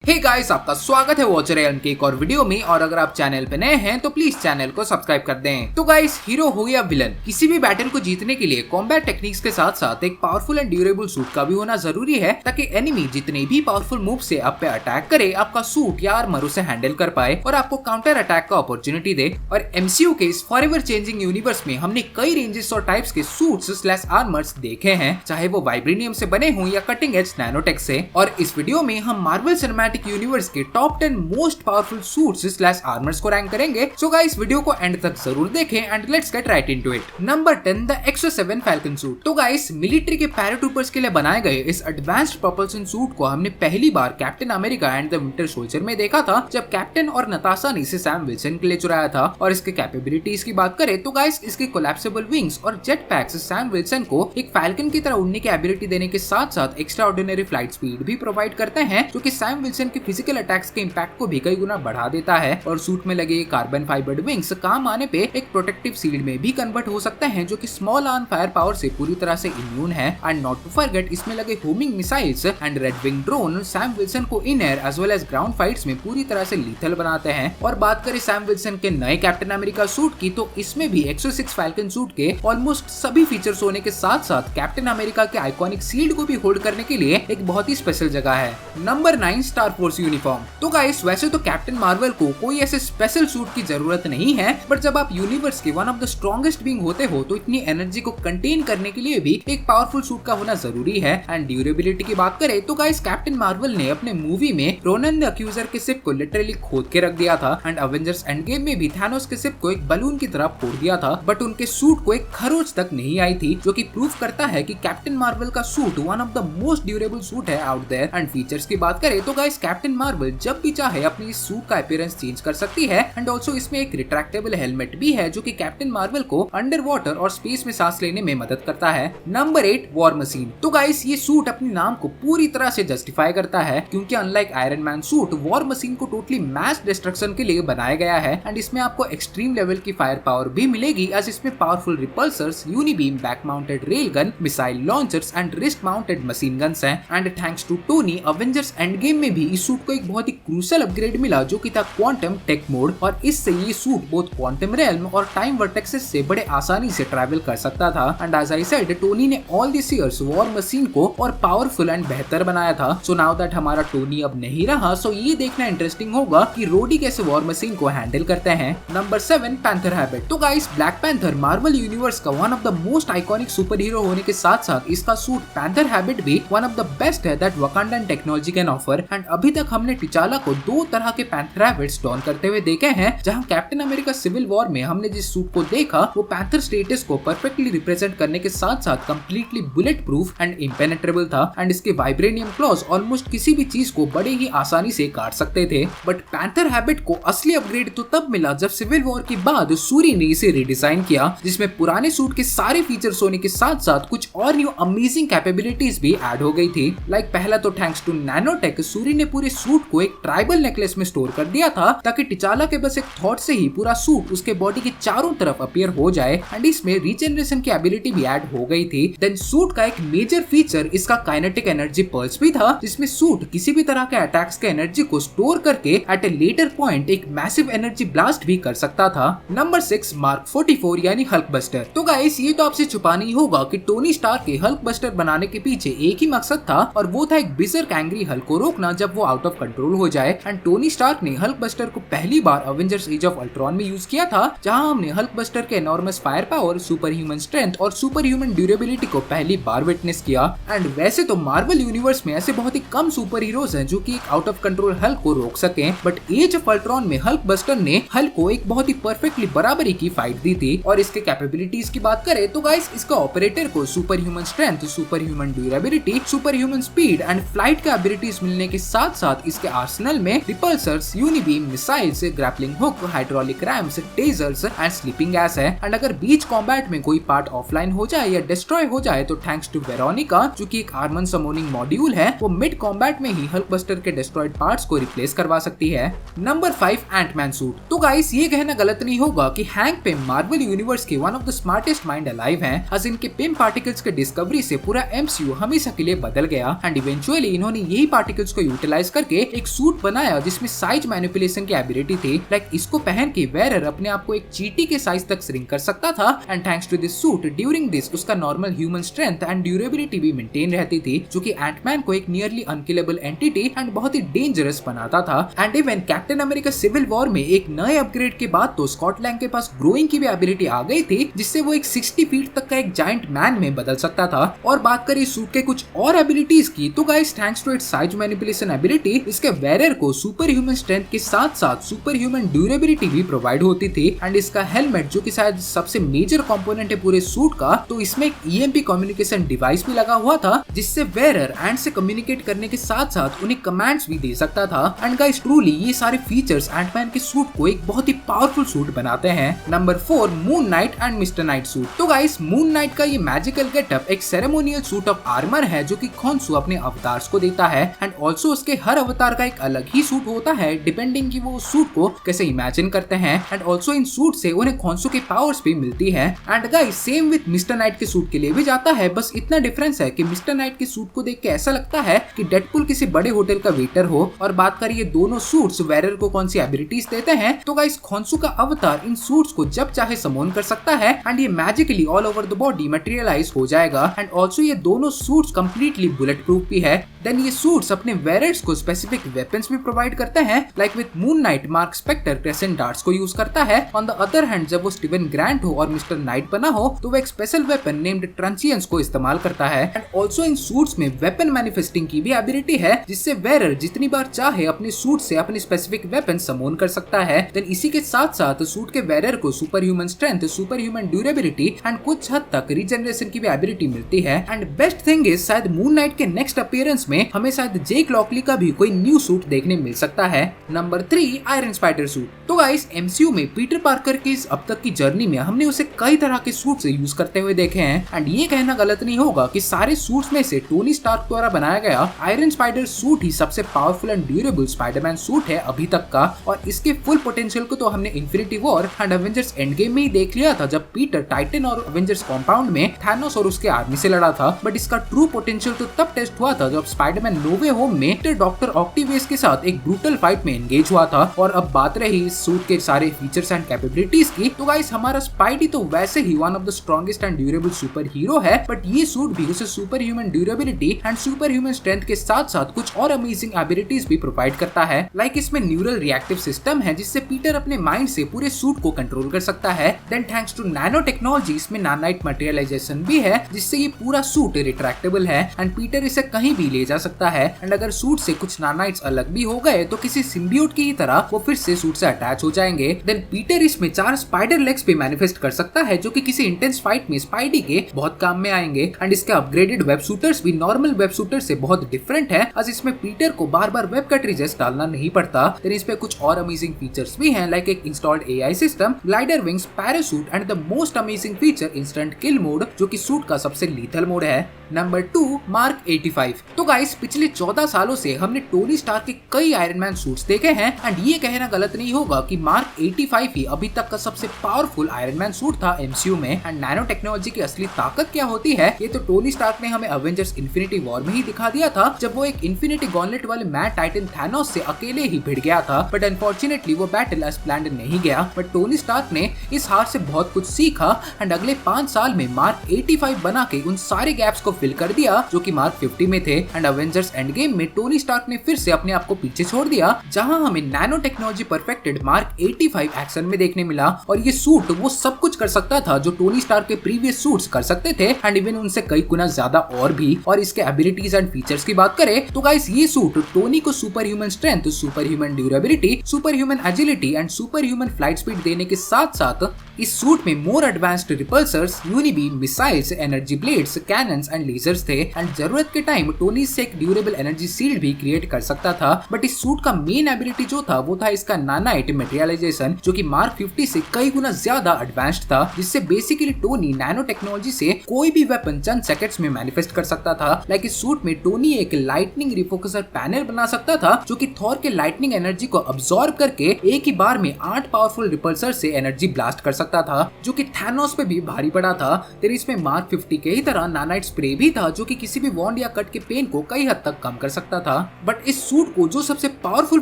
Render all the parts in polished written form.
Hey guys, आपका स्वागत है वॉचर एलन के एक और वीडियो में। और अगर आप चैनल पे नए हैं तो प्लीज चैनल को सब्सक्राइब कर दें। तो गाइस, हीरो हो या विलन, किसी भी बैटल को जीतने के लिए कॉम्बैट टेक्निक्स के साथ साथ एक पावरफुल एंड ड्यूरेबल सूट का भी होना जरूरी है, ताकि एनिमी जितने भी पावरफुल मूव से आप पे अटैक करे, आपका सूट या आर्मर उसे हैंडल कर पाए और आपको काउंटर अटैक का अपॉर्चुनिटी दे। और एमसीयू के इस फॉरएवर चेंजिंग यूनिवर्स में हमने कई रेंजेस और टाइप्स के सूट्स स्लैश आर्मर्स देखे हैं, चाहे वो वाइब्रेनियम से बने हों या कटिंग एज नैनोटेक से। और इस वीडियो में हम मार्वल सिनेमैटिक यूनिवर्स के top 10 most powerful suits slash armours को रैंक करेंगे। सो गाइस, वीडियो को एंड तक जरूर देखें and let's get right into it. Number 10, the X-7 falcon suit. तो गाइस, मिलिट्री के पैराट्रूपर्स के लिए बनाए गए इस एडवांस्ड प्रोपल्शन सूट को हमने पहली बार Captain America and the Winter Soldier में देखा था, जब कैप्टन और नताशा ने इसे सैम विल्सन के लिए चुराया था। और इसके कैपेबिलिटीज की बात करें तो गाइस, इसके कोलैप्सिबल विंग्स और जेट पैक्स सैम विल्सन को एक फैल्कन की तरह उड़ने की एबिलिटी देने के साथ साथ एक्स्ट्रा ऑर्डिनरी फ्लाइट स्पीड भी प्रोवाइड करते हैं, जो कि सैम विल्सन के फिजिकल अटैक्स के इंपैक्ट को भी कई गुना बढ़ा देता है। और सूट में लगे कार्बन फाइबर्ड विंग्स काम आने पे एक प्रोटेक्टिव शील्ड में भी कन्वर्ट हो सकते हैं, जो कि स्मॉल ऑन फायर पावर से पूरी तरह से इम्यून है। एंड नॉट टू फॉरगेट, इसमें लगे homing missiles and red wing drone Sam Wilson को in air as well as ground fights में पूरी तरह से लीथल बनाते हैं। और बात करें सैम विल्सन के नए कैप्टन अमेरिका सूट की, तो इसमें भी X-6 फैल्कन सूट के ऑलमोस्ट सभी फीचर्स होने के साथ साथ कैप्टन अमेरिका के आइकॉनिक शील्ड को भी होल्ड करने के लिए एक बहुत ही स्पेशल जगह है। Number 9, star force uniform. तो गाइस, वैसे तो कैप्टन मार्वल को कोई ऐसे स्पेशल सूट की जरूरत नहीं है, बट जब आप यूनिवर्स के one of the strongest being होते हो तो इतनी एनर्जी को कंटेन करने के लिए भी एक पावरफुल सूट का होना जरूरी है। एंड ड्यूरेबिलिटी की बात करें तो गाइस, कैप्टन मार्वल ने अपने मूवी में रोनन द अक्यूजर के शिप को लिटरली खोद के रख दिया था। एंड अवेंजर्स एंड गेम में भी थैनोस के शिप को एक बलून की तरह फोड़ दिया था, बट उनके सूट को एक खरोच तक नहीं आई थी, जो कि प्रूफ करता है कि कैप्टन मार्वल का suit one of the most durable suit है आउट देयर। एंड फीचर्स की बात करें तो गाइस, कैप्टन मार्वल जब भी चाहे अपनी इस सूट का अपीयरेंस चेंज कर सकती है। एंड ऑल्सो इसमें एक रिट्रैक्टेबल हेलमेट भी है, जो कि कैप्टन मार्वल को अंडर वाटर और स्पेस में सांस लेने में मदद करता है। Number 8, war machine. तो गाइस, ये सूट अपने नाम को पूरी तरह से जस्टिफाई करता है, क्योंकि unlike Iron Man suit, War Machine को टोटली मैस डिस्ट्रक्शन के लिए बनाया गया है। एंड इसमें आपको एक्सट्रीम लेवल की फायर पावर भी मिलेगी, एज इसमें powerful repulsors, unibeam, back mounted rail gun, missile launchers and wrist mounted machine guns हैं। And thanks to Tony, Avengers Endgame में भी इस सूट को एक बहुत ही क्रूशियल अपग्रेड मिला, जो कि था क्वांटम टेक मोड। और इससे ये सूट बोथ क्वांटम रेल्म और टाइम वर्टेक्सेस से बड़े आसानी से ट्रैवल कर सकता था। And as I said, Tony ने all this years War Machine को और पावरफुल एंड बेहतर बनाया था। सो नाउ दैट हमारा टोनी अब नहीं रहा, सो ये देखना इंटरेस्टिंग होगा कि रोडी कैसे वॉर मशीन को हैंडल करते हैं। Number 7, panther habit. तो guys, black panther Marvel universe का one of the most iconic super hero होने के साथ साथ इसका सूट पैंथर हैबिट भी वन ऑफ द बेस्ट है that Wakandan technology can offer. And अभी तक हमने टिचाला को दो तरह के पैंथर हैबिट्स डॉन करते हुए देखे हैं। जहां कैप्टन अमेरिका सिविल वॉर में हमने जिस सूट को देखा, वो पैंथर स्टेटस को परफेक्टली रिप्रेजेंट करने के साथ साथ completely bullet proof and impenetrable था। एंड इसके वाइब्रेनियम क्लॉज ऑलमोस्ट किसी भी चीज को बड़े ही आसानी से काट सकते थे। बट पैंथर हैबिट को असली अपग्रेड तो तब मिला जब सिविल वॉर के बाद सूरी ने इसे रिडिजाइन किया, जिसमें पुराने सूट के सारे फीचर्स होने के साथ साथ कुछ और न्यू अमेजिंग कैपेबिलिटीज भी ऐड हो गई थी। लाइक पहला तो थैंक्स टू नैनोटेक, सूरी ने पूरे सूट को एक ट्राइबल नेकलेस में स्टोर कर दिया था, ताकि टिचाला के बस एक थॉट से ही पूरा सूट उसके बॉडी के चारों तरफ अपीयर हो जाए। एंड इसमें रीजनरेशन की एबिलिटी भी ऐड हो गई थी। देन सूट का एक मेजर फीचर इसका काइनेटिक एनर्जी पल्स भी था, जिसमें सूट किसी भी तरह के अटैक्स के एनर्जी को स्टोर करके एट ए लेटर पॉइंट एक मैसिव एनर्जी ब्लास्ट भी कर सकता था। नंबर 6, मार्क 44 यानी हल्क बस्टर। तो गाइस, ये तो आपसे छुपा नहीं होगा कि टोनी स्टार्क के हल्क बस्टर बनाने के पीछे एक ही मकसद था, और वो था एक बिजर्क एंग्री हल्क को रोकना जब वो आउट ऑफ कंट्रोल हो जाए। एंड टोनी स्टार्क ने हल्क बस्टर को पहली बार अवेंजर्स एज ऑफ अल्ट्रॉन में यूज किया था, जहां हमने हल्क बस्टर के enormous fire power, super human strength और सुपर ह्यूमन ड्यूरेबिलिटी को पहली बार विटनेस किया। एंड वैसे तो मार्वल यूनिवर्स में ऐसे बहुत ही कम सुपर हीरोज हैं जो कि एक आउट ऑफ कंट्रोल हल्क को रोक सकें, बट एज ऑफ अल्ट्रॉन में हल्क बस्टर ने हल्क को एक बहुत ही परफेक्टली बराबरी की फाइट दी थी। और इसके कैपेबिलिटीज की बात करें तो गाइस, इसका ऑपरेटर को super human strength, super human durability, super human speed and flight के एबिलिटीज मिलने के साथ साथ इसके आर्सेनल में repulsors, unibeam, missiles, grappling hook, hydraulic rams, tasers and sleeping gas है। एंड अगर बीच कॉम्बैट में कोई पार्ट ऑफलाइन हो जाए या डिस्ट्रॉय हो जाए तो थैंक्स टू वेरोनिका, जो कि एक आर्मन समोनिंग मॉड्यूल है, वो मिड कॉम्बैट में ही हल्क बस्टर के डिस्ट्रॉयड पार्ट्स को रिप्लेस करवा सकती है। Number 5, Ant Man suit. तो गाइस, ये कहना गलत नहीं होगा कि हैंक पिम मार्वल यूनिवर्स के one of the smartest mind alive हैं, as इनके पिम पार्टिकल्स के डिस्कवरी से पूरा एमसीयू हमेशा के लिए बदल गया। एंड इवेंचुअली इन्होंने यही पार्टिकल्स को यूटिलाइज यूटिलाइज करके एक सूट बनाया जिसमें साइज मैनिपुलेशन की एबिलिटी थी। लाइक इसको पहन के वेयरर अपने आप को एक चींटी के साइज तक श्रिंक कर सकता था and thanks to this suit during this उसका normal human strength and durability भी मेंटेन रहती थी, जो कि एंटमैन को एक नियरली अनकिलेबल एंटिटी एंड बहुत ही डेंजरस बनाता था। And even Captain America Civil War में एक नए अपग्रेड के बाद तो स्कॉट लैंग के पास ग्रोइंग की भी एबिलिटी आ गई थी, जिससे वो एक 60 फीट तक का एक जायंट मैन में बदल सकता था। और बात करें सूट के कुछ और एबिलिटीज की, तो guys thanks to its size manipulation ability इसके वेयरर को सुपर ह्यूमन स्ट्रेंथ के साथ साथ सुपर ह्यूमन ड्यूरेबिलिटी भी प्रोवाइड होती थी। एंड इसका हेलमेट जो कि शायद सबसे मेजर कंपोनेंट है पूरे सूट का, तो इसमें एक EMP कम्युनिकेशन डिवाइस भी लगा हुआ था, जिससे वेयरर एंड से कम्युनिकेट करने के साथ साथ उन्हें कमांड्स भी दे सकता था। एंड गाइस ट्रूली ये सारे फीचर्स एंटमैन के सूट को एक बहुत ही पावरफुल सूट बनाते हैं। Number 4 moon night and mister night suit. तो गाइस मून नाइट का ये मैजिकल गेटअप एक सेरेमोनियल सूट ऑफ आर्मर है जो कि खॉन्सू अपने अवतार्स को देता है। एंड ऑल्सो उसके हर अवतार का एक अलग ही सूट होता है डिपेंडिंग कि वो सूट को कैसे इमेजिन करते हैं। एंड ऑल्सो इन सूट से उन्हें खॉन्सू की पावर्स भी मिलती है। And guys same with mister night के सूट के लिए भी जाता है, बस इतना डिफरेंस है कि मिस्टर नाइट के सूट को देख के ऐसा लगता है कि डेडपूल किसी बड़े होटल का वेटर हो। और बात करिए दोनों सूट्स वेयरर को कौन सी एबिलिटीज देते हैं, तो गाइस खॉन्सू का अवतार इन सूट्स को जब चाहे समोन कर सकता है एंड ये magically all over the body materialise हो जाएगा। एंड ऑल्सो ये दोनों सूट्स कंप्लीटली बुलेट प्रूफ भी है। देन ये सूट्स अपने वेयरर्स को स्पेसिफिक वेपन्स भी प्रोवाइड करते हैं। Like with Moon Knight Marc Spector crescent darts को यूज करता है। ऑन द अदर हैंड जब वो स्टीवन ग्रांट हो और मिस्टर नाइट बना हो तो वो एक स्पेशल वेपन नेम्ड ट्रांसियंस को इस्तेमाल करता है। एंड ऑल्सो इन सूट्स में वेपन मैनिफेस्टिंग की भी एबिलिटी है, जिससे वेयरर जितनी बार चाहे अपने सूट से अपने स्पेसिफिक वेपन समोन कर सकता है। देन इसी के साथ साथ सूट के वेयरर को super human strength, super human durability and कुछ हद तक रीजनरेशन की भी एबिलिटी मिलती है। एंड बेस्ट थिंग इज शायद मून नाइट के नेक्स्ट अपीयरेंस में हमें शायद जेक लॉकली का भी कोई न्यू सूट देखने मिल सकता है। Number 3 iron spider suit. तो गाइस MCU में पीटर पार्कर की इस अब तक की जर्नी में हमने उसे कई तरह के सूट से यूज करते हुए देखे हैं। एंड ये कहना गलत नहीं होगा कि सारे सूट्स में से टोनी स्टार्क द्वारा बनाया गया आयरन स्पाइडर सूट ही सबसे powerful and durable Spiderman suit है अभी तक का। और इसके फुल पोटेंशियल को तो हमने infinity war and Avengers end game में ही देख लिया था, जब पीटर टाइटन और एवेंजर्स कॉम्पाउंड में थैनोस और उसके आर्मी से लड़ा था। बट इसका ट्रू पोटेंशियल तो तब टेस्ट हुआ था जब स्पाइडरमैन नो वे होम में डॉक्टर ऑक्टिवियस के साथ एक ब्रूटल फाइट में एंगेज हुआ था। और अब बात रही इस सूट के सारे फीचर्स एंड कैपेबिलिटीज की, तो गाइस हमारा स्पाइडी तो वैसे ही one of the strongest and durable super hero है, बट ये सूट भी उसे super human durability and super human strength के साथ साथ कुछ और अमेजिंग एबिलिटीज भी प्रोवाइड करता है। लाइक इसमें न्यूरल रिएक्टिव सिस्टम है जिससे पीटर अपने माइंड से पूरे सूट को कंट्रोल कर सकता है। Then thanks to nanotechnology इसमें नानाइट मटेरियलाइजेशन भी है, जिससे ये पूरा सूट रिट्रैक्टेबल है एंड पीटर इसे कहीं भी ले जा सकता है। एंड अगर सूट से कुछ नानाइट्स अलग भी हो गए तो किसी सिम्बियोट की ही तरह वो फिर से सूट से अटैच हो जाएंगे। देन पीटर इसमें 4 स्पाइडर लेग्स भी मैनिफेस्ट कर सकता है, जो कि किसी इंटेंस फाइट में स्पाइडी के बहुत काम में आएंगे। एंड इसके अपग्रेडेड वेब शूटर्स भी नॉर्मल वेब शूटर से बहुत डिफरेंट है, आज इसमें पीटर को बार बार वेब कार्ट्रिजेस डालना नहीं पड़ता। देन इसमें कुछ और अमेजिंग फीचर्स भी हैं, लाइक एक installed AI system, glider wings, parachute and the most amazing feature instant kill mode, जो कि सूट का सबसे लीथल मोड है। Number 2 mark 85। तो गाइस पिछले 14 सालों से हमने टोनी स्टार्क के कई आयरन मैन सूट्स देखे हैं एंड ये कहना गलत नहीं होगा कि मार्क 85 ही अभी तक का सबसे पावरफुल आयरन मैन सूट था MCU में। एंड नैनो टेक्नोलॉजी की असली ताकत क्या होती है ये तो टोनी स्टार्क ने हमें एवेंजर्स इन्फिनिटी वॉर में ही दिखा दिया था, जब वो एक इन्फिनिटी गॉन्टलेट वाले मैड टाइटन थैनोस से अकेले ही भिड़ गया था। बट अनफॉर्चुनेटली वो बैटल एज प्लान्ड नहीं गया। बट टोनी स्टार्क ने इस हार से बहुत कुछ सीखा एंड अगले 5 साल में मार्क 85 बना के उन सारे गैप्स को फिल कर दिया जो कि मार्क 50 में थे। एंड एवेंजर्स एंड गेम में टोनी स्टार्क ने फिर से अपने आप को पीछे छोड़ दिया, जहां हमें nano technology perfected mark 85 action में देखने मिला। और ये सूट वो सब कुछ कर सकता था जो टोनी स्टार्क के प्रीवियस सूट्स कर सकते थे एंड इवन उनसे कई गुना ज्यादा और भी। और इसके एबिलिटीज एंड फीचर्स की बात करें तो गाइस ये सूट टोनी को super human strength, super human durability, super human agility and super human flight speed देने के साथ साथ इस सूट में more advanced repulsors, unibeam, missiles, energy blades, cannons and lasers थे। एंड जरूरत के टाइम टोनी से एक ड्यूरेबल एनर्जी शील्ड भी क्रिएट कर सकता था। बट इस सूट का मेन एबिलिटी जो था वो था इसका नानाइट मटेरियलाइजेशन, जो कि मार्क 50 से कई गुना ज्यादा एडवांस्ड था, जिससे बेसिकली टोनी नैनो टेक्नोलॉजी से कोई भी वेपन चंद सेकंड्स में मैनिफेस्ट कर सकता था। लाइक इस सूट में टोनी एक लाइटनिंग रिफोकसर पैनल बना सकता था, जो कि थॉर के लाइटनिंग एनर्जी को अब्सॉर्ब करके एक ही बार में 8 पावरफुल रिपल्सर से एनर्जी ब्लास्ट कर सकता था, जो कि थैनोस पे भी भारी पड़ा था। फिर इसमें मार्क 50 के ही तरह नानाइट स्प्रे भी था, जो कि किसी भी वॉन्ड या कट के पेन को कई हद तक कम कर सकता था। बट इस सूट को जो सबसे पावरफुल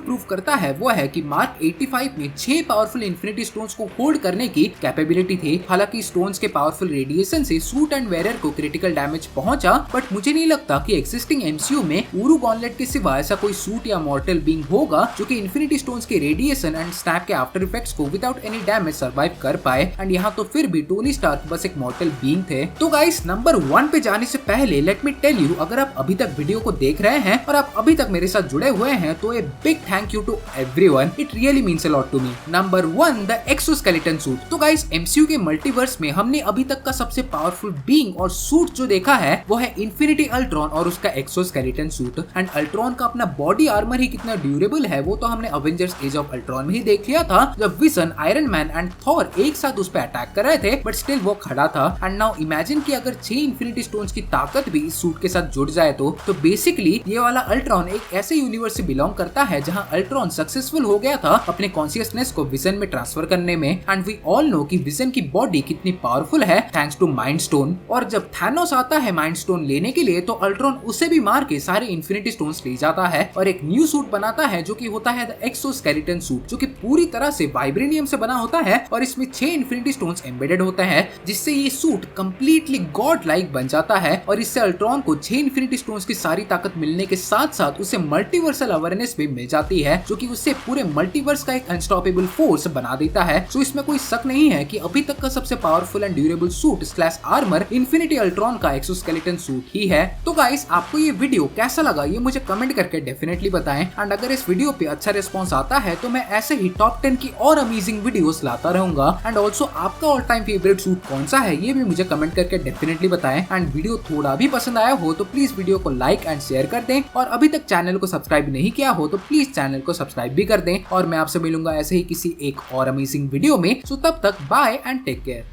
प्रूफ करता है वो है कि मार्क 85 में 6 पावरफुल इन्फिनिटी स्टोन्स को होल्ड करने की कैपेबिलिटी थी। हालांकि स्टोन्स के पावरफुल रेडिएशन से सूट एंड वेयर को क्रिटिकल डैमेज पहुंचा, बट मुझे नहीं लगता कि एक्सिस्टिंग एमसीयू में ऊरू गॉन्टलेट के सिवा ऐसा कोई सूट या मॉर्टल बीइंग होगा जो कि इन्फिनिटी स्टोन्स के रेडिएशन एंड स्नैप के आफ्टर इफेक्ट्स को विदाउट एनी डैमेज सर्वाइव कर पाए। एंड यहाँ तो फिर भी टोनी स्टार्क बस एक मॉर्टल बीइंग थे। तो गाइस नंबर 1 पे जाने से पहले लेट मी टेल यू, अगर आप अभी तक वीडियो को देख रहे हैं और आप अभी तक मेरे साथ जुड़े हुए हैं तो a big thank you to everyone, it really means a lot to me. Number 1 the exoskeleton suit. तो गाइस एमसीयू के मल्टीवर्स में हमने अभी तक का सबसे पावरफुल बीइंग और सूट जो देखा है वो है इन्फिनिटी अल्ट्रॉन और उसका एक्सोस्केलेटन सूट। एंड अल्ट्रॉन का अपना बॉडी आर्मर ही कितना ड्यूरेबल है वो तो हमने अवेंजर्स एज ऑफ अल्ट्रॉन में ही देख लिया था, जब vision, iron man and Thor एक साथ उस पर अटैक कर रहे थे, बट स्टिल वो खड़ा था। एंड नाउ इमेजिन कि अगर 6 इन्फिनिटी स्टोन्स की ताकत भी इस सूट के साथ जुड़ जाए तो बेसिकली ये वाला अल्ट्रॉन एक ऐसे यूनिवर्स से बिलोंग करता है जहां अल्ट्रॉन सक्सेसफुल हो गया था अपने कॉन्शियसनेस को विजन में ट्रांसफर करने में। एंड वी ऑल नो कि विजन की बॉडी कितनी पावरफुल है थैंक्स टू माइंड स्टोन। और जब थैनोस आता है माइंड स्टोन लेने के लिए तो अल्ट्रॉन उसे भी मार के सारे इन्फिनिटी स्टोन्स ले जाता है और एक न्यू सूट बनाता है जो कि होता है द एक्सोस्केलेटन सूट, जो कि पूरी तरह से वाइब्रेनियम से बना होता है और इसमें 6 इन्फिनिटी स्टोन्स एम्बेडेड होते हैं, जिससे ये सूट कंप्लीटली गॉड लाइक बन जाता है। और इससे अल्ट्रॉन को 6 इन्फिनिटी स्टोन्स की सारी ताकत मिलने के साथ साथ उसे मल्टीवर्सल अवेयरनेस भी मिल जाती है, जो कि उससे पूरे मल्टीवर्स का एक अनस्टॉपेबल फोर्स बना देता है। सो इसमें कोई शक नहीं है कि अभी तक का सबसे powerful and durable suit slash armour infinity Ultron का एक्सोस्केलेटन सूट ही है। तो गाइस आपको ये वीडियो कैसा लगा ये मुझे कमेंट करके डेफिनेटली बताएं। एंड अगर इस वीडियो पे अच्छा रिस्पॉन्स आता है तो मैं ऐसे ही टॉप 10 की और अमेजिंग वीडियोस लाता रहूंगा। एंड ऑल्सो आपका ऑल टाइम फेवरेट सूट कौन सा है ये भी मुझे कमेंट करके डेफिनेटली बताएं। एंड वीडियो थोड़ा भी पसंद आया हो तो प्लीज वीडियो को लाइक एंड शेयर कर दें, और अभी तक चैनल को सब्सक्राइब नहीं किया हो तो प्लीज चैनल को सब्सक्राइब भी कर दें। और मैं आपसे मिलूंगा ऐसे ही किसी एक और अमेजिंग वीडियो में। सो तब तक बाय एंड टेक केयर।